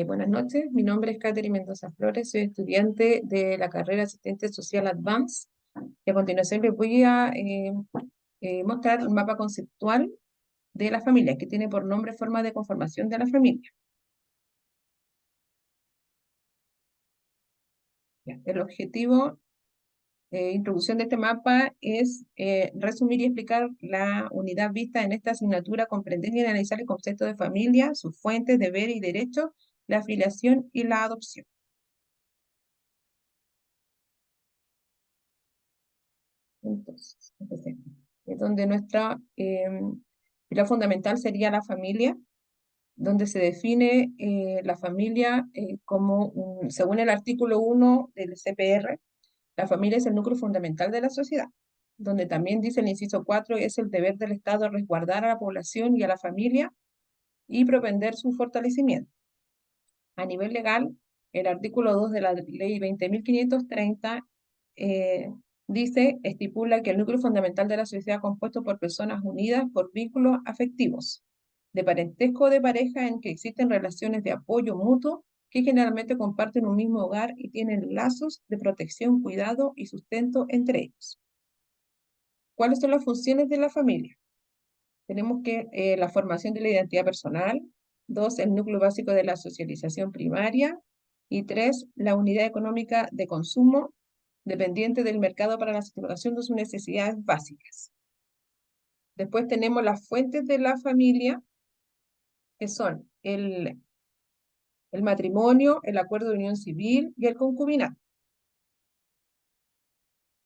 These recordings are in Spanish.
Buenas noches, mi nombre es Catherine Mendoza Flores, soy estudiante de la carrera Asistente Social Advance y a continuación les voy a mostrar el mapa conceptual de la familia, que tiene por nombre forma de conformación de la familia. Ya, el objetivo, introducción de este mapa es resumir y explicar la unidad vista en esta asignatura, comprender y analizar el concepto de familia, sus fuentes, deberes y derechos, la afiliación y la adopción. Entonces, empecemos. Es donde nuestra pilar fundamental sería la familia, donde se define la familia como, según el artículo 1 del CPR, la familia es el núcleo fundamental de la sociedad, donde también dice el inciso 4, es el deber del Estado resguardar a la población y a la familia y propender su fortalecimiento. A nivel legal, el artículo 2 de la ley 20.530 estipula que el núcleo fundamental de la sociedad compuesto por personas unidas por vínculos afectivos, de parentesco o de pareja en que existen relaciones de apoyo mutuo que generalmente comparten un mismo hogar y tienen lazos de protección, cuidado y sustento entre ellos. ¿Cuáles son las funciones de la familia? Tenemos que la formación de la identidad personal, 2, el núcleo básico de la socialización primaria, y 3, la unidad económica de consumo, dependiente del mercado para la satisfacción de sus necesidades básicas. Después tenemos las fuentes de la familia, que son el matrimonio, el acuerdo de unión civil y el concubinato.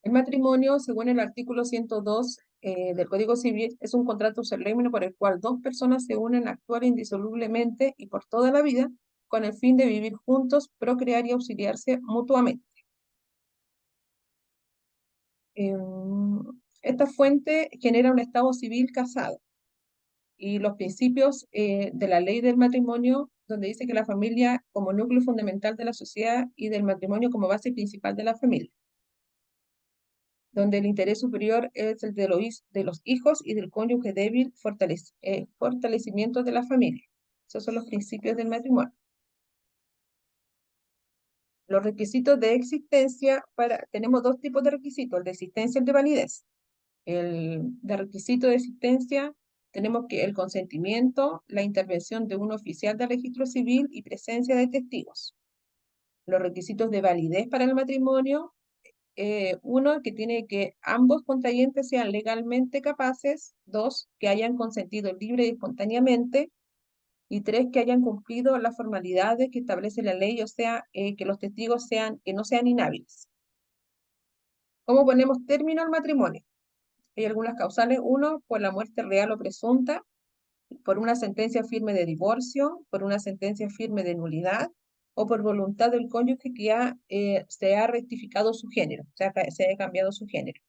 El matrimonio, según el artículo 102 del Código Civil, es un contrato solemne por el cual dos personas se unen a actuar indisolublemente y por toda la vida con el fin de vivir juntos, procrear y auxiliarse mutuamente. Esta fuente genera un estado civil casado y los principios de la ley del matrimonio, donde dice que la familia como núcleo fundamental de la sociedad y del matrimonio como base principal de la familia, donde el interés superior es el de los hijos y del cónyuge débil, fortalecimiento de la familia. Esos son los principios del matrimonio. Los requisitos de existencia, tenemos dos tipos de requisitos, el de existencia y el de validez. El de requisito de existencia, tenemos que el consentimiento, la intervención de un oficial de registro civil y presencia de testigos. Los requisitos de validez para el matrimonio, uno, que tiene que ambos contrayentes sean legalmente capaces, dos, que hayan consentido libre y espontáneamente, y tres, que hayan cumplido las formalidades que establece la ley, o sea, que los testigos que no sean inhábiles. ¿Cómo ponemos término al matrimonio? Hay algunas causales, uno, por la muerte real o presunta, por una sentencia firme de divorcio, por una sentencia firme de nulidad, o por voluntad del cónyuge que ya se ha rectificado su género, o sea, se haya cambiado su género.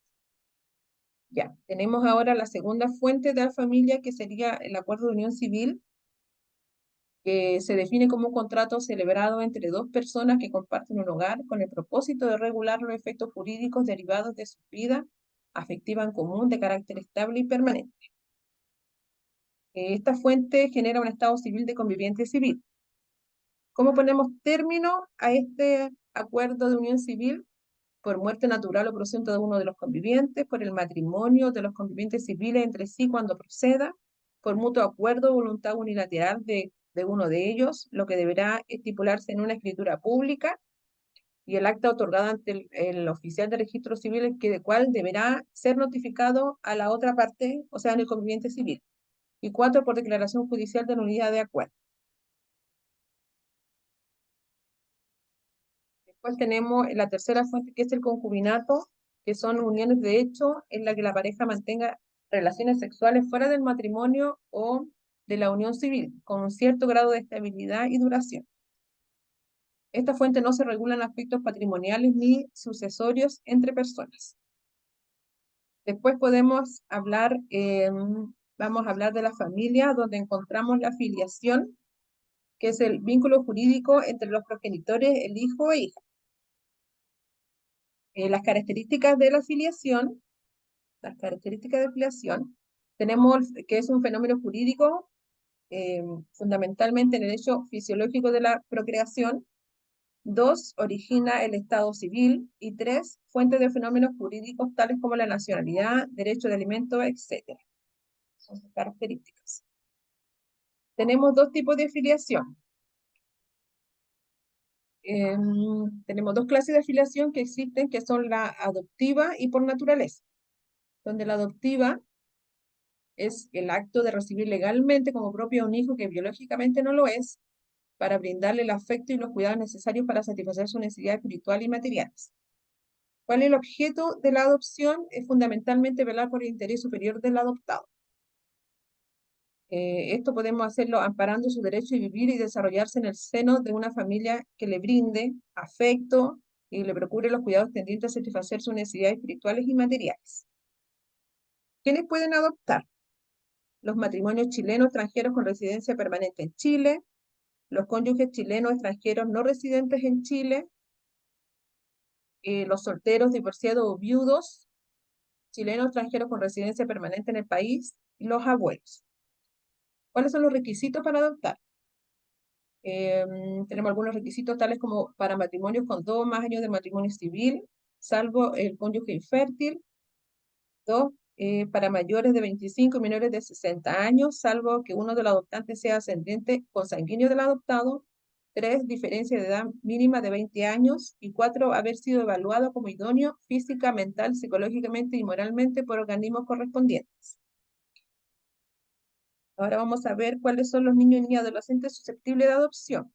Ya, tenemos ahora la segunda fuente de la familia, que sería el acuerdo de unión civil, que se define como un contrato celebrado entre dos personas que comparten un hogar con el propósito de regular los efectos jurídicos derivados de su vida afectiva en común de carácter estable y permanente. Esta fuente genera un estado civil de convivencia civil. ¿Cómo ponemos término a este acuerdo de unión civil? Por muerte natural o procedente de uno de los convivientes, por el matrimonio de los convivientes civiles entre sí cuando proceda, por mutuo acuerdo o voluntad unilateral de uno de ellos, lo que deberá estipularse en una escritura pública, y el acta otorgada ante el oficial de registro civil, que de cual deberá ser notificado a la otra parte, o sea, en el conviviente civil. Y 4, por declaración judicial de nulidad de acuerdo. Después tenemos la tercera fuente, que es el concubinato, que son uniones de hecho en la que la pareja mantenga relaciones sexuales fuera del matrimonio o de la unión civil, con un cierto grado de estabilidad y duración. Esta fuente no se regulan aspectos patrimoniales ni sucesorios entre personas. Después podemos hablar, vamos a hablar de la familia, donde encontramos la filiación, que es el vínculo jurídico entre los progenitores, el hijo e hija. Las características de la filiación, tenemos que es un fenómeno jurídico fundamentalmente en el hecho fisiológico de la procreación. 2, origina el estado civil. Y 3, fuente de fenómenos jurídicos tales como la nacionalidad, derecho de alimento, etc. Son sus características. Tenemos dos tipos de filiación. Tenemos dos clases de afiliación que existen, que son la adoptiva y por naturaleza. Donde la adoptiva es el acto de recibir legalmente como propio a un hijo que biológicamente no lo es, para brindarle el afecto y los cuidados necesarios para satisfacer su necesidad espiritual y materiales. ¿Cuál es el objeto de la adopción? Es fundamentalmente velar por el interés superior del adoptado. Esto podemos hacerlo amparando su derecho a vivir y desarrollarse en el seno de una familia que le brinde afecto y le procure los cuidados tendientes a satisfacer sus necesidades espirituales y materiales. ¿Quiénes pueden adoptar? Los matrimonios chilenos extranjeros con residencia permanente en Chile, los cónyuges chilenos extranjeros no residentes en Chile, los solteros, divorciados o viudos, chilenos extranjeros con residencia permanente en el país, y los abuelos. ¿Cuáles son los requisitos para adoptar? Tenemos algunos requisitos tales como para matrimonios con 2 o más años de matrimonio civil, salvo el cónyuge infértil. 2, para mayores de 25 y menores de 60 años, salvo que uno de los adoptantes sea ascendiente consanguíneo del adoptado. 3, diferencia de edad mínima de 20 años. Y 4, haber sido evaluado como idóneo física, mental, psicológicamente y moralmente por organismos correspondientes. Ahora vamos a ver cuáles son los niños y niñas adolescentes susceptibles de adopción.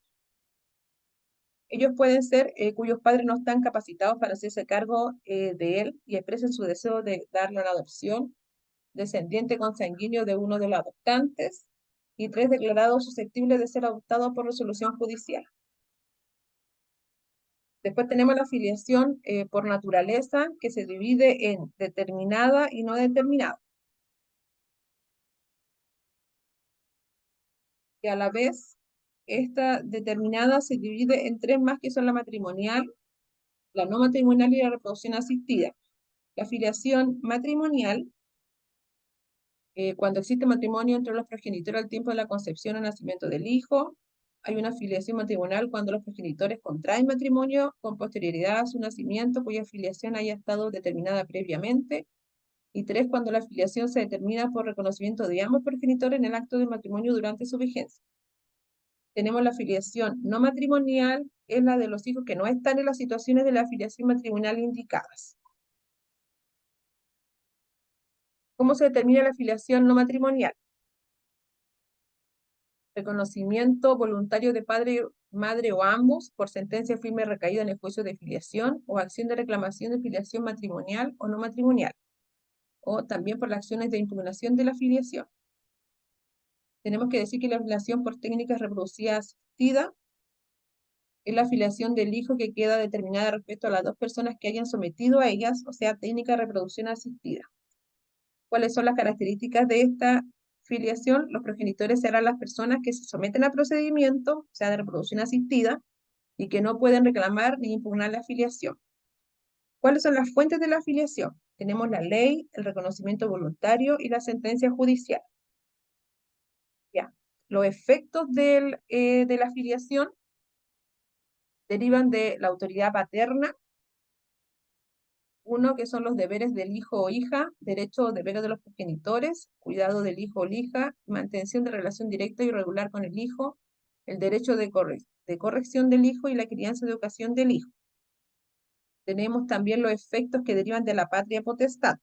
Ellos pueden ser cuyos padres no están capacitados para hacerse cargo de él y expresen su deseo de darle a la adopción, descendiente consanguíneo de uno de los adoptantes, y 3, declarados susceptibles de ser adoptados por resolución judicial. Después tenemos la filiación por naturaleza, que se divide en determinada y no determinada. Y a la vez, esta determinada se divide en 3 más, que son la matrimonial, la no matrimonial y la reproducción asistida. La filiación matrimonial, cuando existe matrimonio entre los progenitores al tiempo de la concepción o nacimiento del hijo. Hay una filiación matrimonial cuando los progenitores contraen matrimonio con posterioridad a su nacimiento, cuya filiación haya estado determinada previamente. Y 3, cuando la filiación se determina por reconocimiento de ambos progenitores en el acto del matrimonio durante su vigencia. Tenemos la filiación no matrimonial, es la de los hijos que no están en las situaciones de la filiación matrimonial indicadas. ¿Cómo se determina la filiación no matrimonial? Reconocimiento voluntario de padre, madre o ambos por sentencia firme recaída en el juicio de filiación, o acción de reclamación de filiación matrimonial o no matrimonial, o también por las acciones de impugnación de la filiación. Tenemos que decir que la filiación por técnicas reproductivas asistida es la filiación del hijo que queda determinada respecto a las 2 personas que hayan sometido a ellas, o sea, técnica de reproducción asistida. ¿Cuáles son las características de esta filiación? Los progenitores serán las personas que se someten a procedimiento, o sea, de reproducción asistida, y que no pueden reclamar ni impugnar la filiación. ¿Cuáles son las fuentes de la filiación? Tenemos la ley, el reconocimiento voluntario y la sentencia judicial. Ya. Los efectos de la filiación derivan de la autoridad paterna. Uno, que son los deberes del hijo o hija, derechos o deberes de los progenitores, cuidado del hijo o hija, mantención de relación directa y regular con el hijo, el derecho de corrección del hijo y la crianza y educación del hijo. Tenemos también los efectos que derivan de la patria potestad.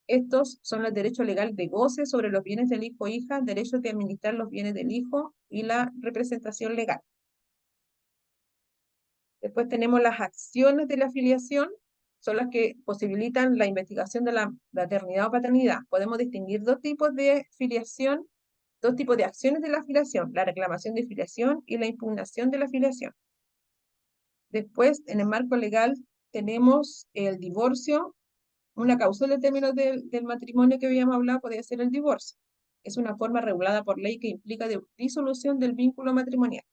Estos son el derecho legal de goce sobre los bienes del hijo o hija, derechos de administrar los bienes del hijo y la representación legal. Después tenemos las acciones de la filiación, son las que posibilitan la investigación de la maternidad o paternidad. Podemos distinguir 2 tipos de filiación, 2 tipos de acciones de la filiación: la reclamación de filiación y la impugnación de la filiación. Después, en el marco legal, tenemos el divorcio. Una causal de términos del matrimonio que habíamos hablado podría ser el divorcio. Es una forma regulada por ley que implica disolución del vínculo matrimonial.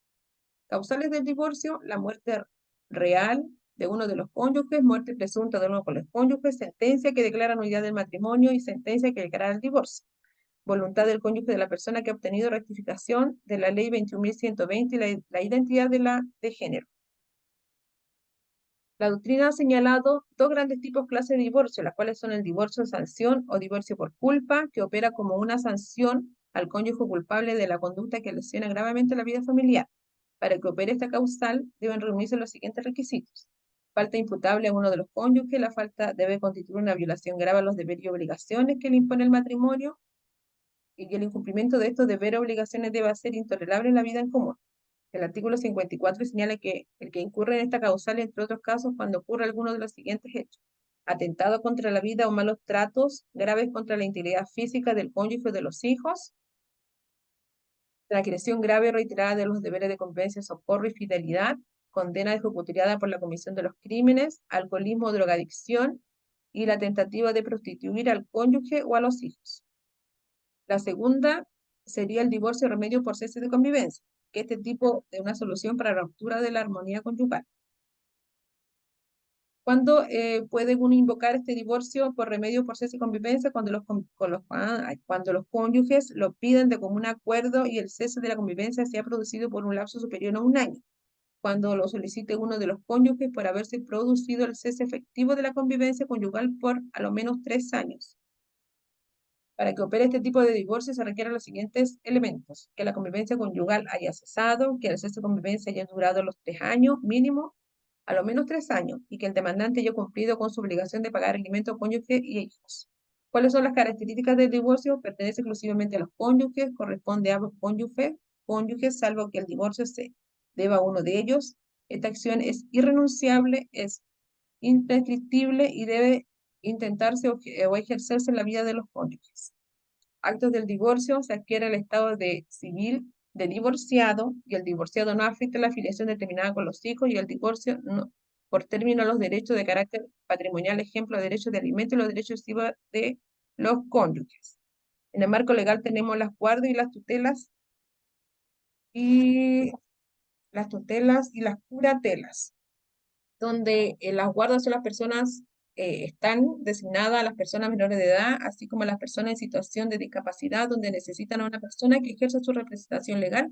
Causales del divorcio: la muerte real de uno de los cónyuges, muerte presunta de uno de los cónyuges, sentencia que declara nulidad del matrimonio y sentencia que declara el divorcio. voluntad del cónyuge de la persona que ha obtenido rectificación de la ley 21.120 y la identidad de género. La doctrina ha señalado dos grandes tipos clases de divorcio, las cuales son el divorcio de sanción o divorcio por culpa, que opera como una sanción al cónyuge culpable de la conducta que lesiona gravemente la vida familiar. Para que opere esta causal, deben reunirse los siguientes requisitos. Falta imputable a uno de los cónyuges, la falta debe constituir una violación grave a los deberes y obligaciones que le impone el matrimonio, y que el incumplimiento de estos deberes o obligaciones debe ser intolerable en la vida en común. El artículo 54 señala que el que incurre en esta causal, entre otros casos, cuando ocurre alguno de los siguientes hechos: atentado contra la vida o malos tratos graves contra la integridad física del cónyuge o de los hijos, transgresión grave o reiterada de los deberes de convivencia, socorro y fidelidad, condena ejecutoriada por la comisión de los crímenes, alcoholismo o drogadicción, y la tentativa de prostituir al cónyuge o a los hijos. La segunda sería el divorcio remedio por cese de convivencia, que este tipo de una solución para la ruptura de la armonía conyugal. ¿Cuándo puede uno invocar este divorcio por remedio por cese de convivencia? Cuando los cónyuges lo piden de común acuerdo y el cese de la convivencia se ha producido por un lapso superior a un año. Cuando lo solicite uno de los cónyuges por haberse producido el cese efectivo de la convivencia conyugal por a lo menos 3 años. Para que opere este tipo de divorcio se requieren los siguientes elementos: que la convivencia conyugal haya cesado, que el cese de convivencia haya durado los 3 años mínimo, a lo menos 3 años, y que el demandante haya cumplido con su obligación de pagar alimentos cónyuge y hijos. ¿Cuáles son las características del divorcio? Pertenece exclusivamente a los cónyuges, corresponde a ambos cónyuges, salvo que el divorcio se deba a uno de ellos. Esta acción es irrenunciable, es imprescriptible y debe intentarse o ejercerse en la vida de los cónyuges. Actos del divorcio: se adquiere el estado de civil de divorciado, y el divorciado no afecta la afiliación determinada con los hijos, y el divorcio no, por término, los derechos de carácter patrimonial, ejemplo, derechos de alimento y los derechos de los cónyuges. En el marco legal tenemos las guardas y las curatelas, donde las guardas son las personas, están designadas a las personas menores de edad, así como a las personas en situación de discapacidad, donde necesitan a una persona que ejerza su representación legal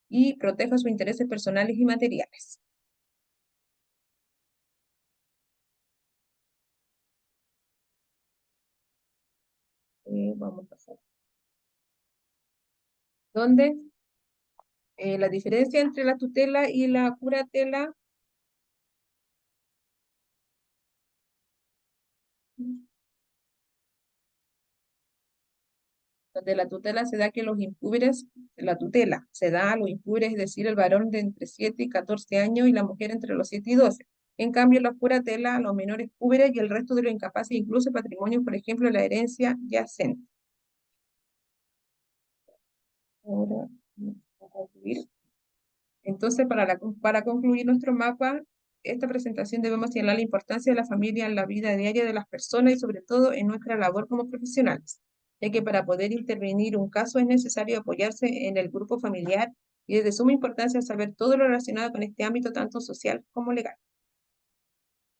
y proteja sus intereses personales y materiales. Vamos a pasar. Donde la diferencia entre la tutela y la curatela, donde la tutela se da que los impúberes, la tutela se da a los impúberes, es decir, el varón de entre 7 y 14 años y la mujer entre los 7 y 12. En cambio, la curatela a los menores púberes y el resto de los incapaces, incluso patrimonio, por ejemplo, la herencia yacente. Ahora, vamos a concluir. Entonces, para concluir nuestro mapa, esta presentación debemos señalar la importancia de la familia en la vida diaria de las personas y sobre todo en nuestra labor como profesionales, ya que para poder intervenir un caso es necesario apoyarse en el grupo familiar, y es de suma importancia saber todo lo relacionado con este ámbito, tanto social como legal.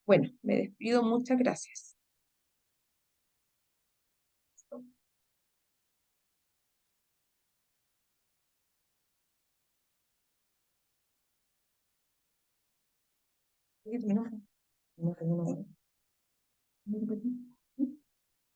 Bueno, me despido, muchas gracias. 10 minutos. No, no, no.